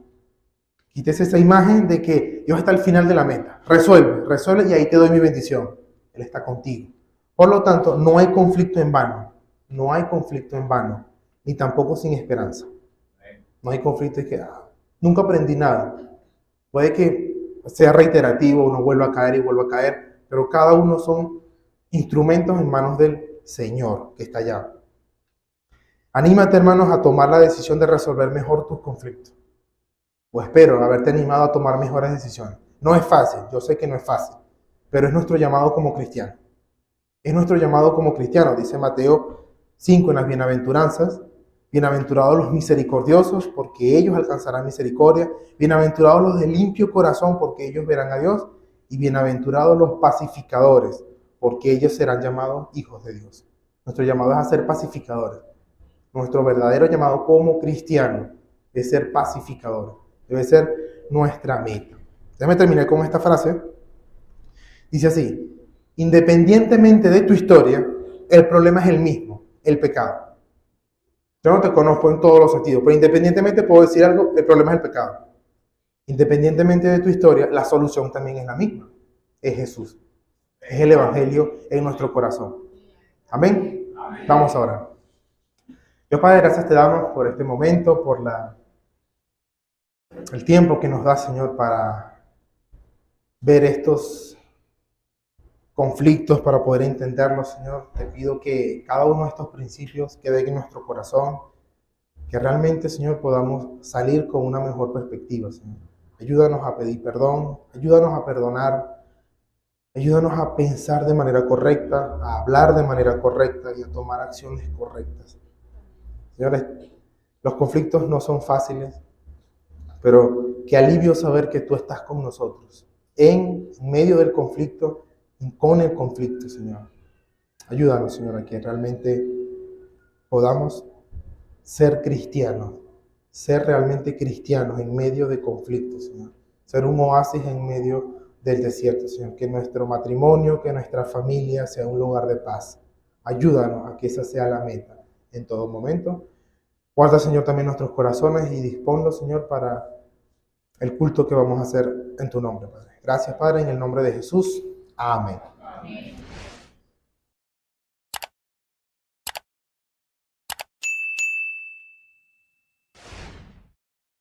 Quítese esa imagen de que Dios está al final de la meta. Resuelve y ahí te doy mi bendición. Él está contigo. Por lo tanto, no hay conflicto en vano. No hay conflicto en vano, ni tampoco sin esperanza. No hay conflicto que nunca aprendí nada. Puede que sea reiterativo, uno vuelva a caer y vuelva a caer, pero cada uno son instrumentos en manos del Señor que está allá. Anímate, hermanos, a tomar la decisión de resolver mejor tus conflictos. O espero haberte animado a tomar mejores decisiones. No es fácil, yo sé que no es fácil, pero es nuestro llamado como cristianos. Es nuestro llamado como cristianos, dice Mateo 5 en las bienaventuranzas. Bienaventurados los misericordiosos, porque ellos alcanzarán misericordia. Bienaventurados los de limpio corazón, porque ellos verán a Dios. Y bienaventurados los pacificadores, porque ellos serán llamados hijos de Dios. Nuestro llamado es a ser pacificadores. Nuestro verdadero llamado como cristianos es ser pacificadores. Debe ser nuestra meta. Déjame terminar con esta frase. Dice así: independientemente de tu historia, el problema es el mismo, el pecado. Yo no te conozco en todos los sentidos, pero independientemente puedo decir algo, el problema es el pecado. Independientemente de tu historia, la solución también es la misma. Es Jesús. Es el Evangelio en nuestro corazón. Amén. Vamos a orar. Dios Padre, gracias te damos por este momento, por el tiempo que nos da, Señor, para ver estos conflictos, para poder entenderlos, Señor. Te pido que cada uno de estos principios quede en nuestro corazón, que realmente, Señor, podamos salir con una mejor perspectiva, Señor. Ayúdanos a pedir perdón, ayúdanos a perdonar, ayúdanos a pensar de manera correcta, a hablar de manera correcta y a tomar acciones correctas. Señores, los conflictos no son fáciles, pero qué alivio saber que tú estás con nosotros, en medio del conflicto, con el conflicto, Señor. Ayúdanos, Señor, a que realmente podamos ser cristianos, ser realmente cristianos en medio de conflictos, Señor. Ser un oasis en medio del desierto, Señor. Que nuestro matrimonio, que nuestra familia sea un lugar de paz. Ayúdanos a que esa sea la meta en todo momento. Guarda, Señor, también nuestros corazones y disponlos, Señor, para el culto que vamos a hacer en tu nombre, Padre. Gracias, Padre, en el nombre de Jesús. Amén. Amén.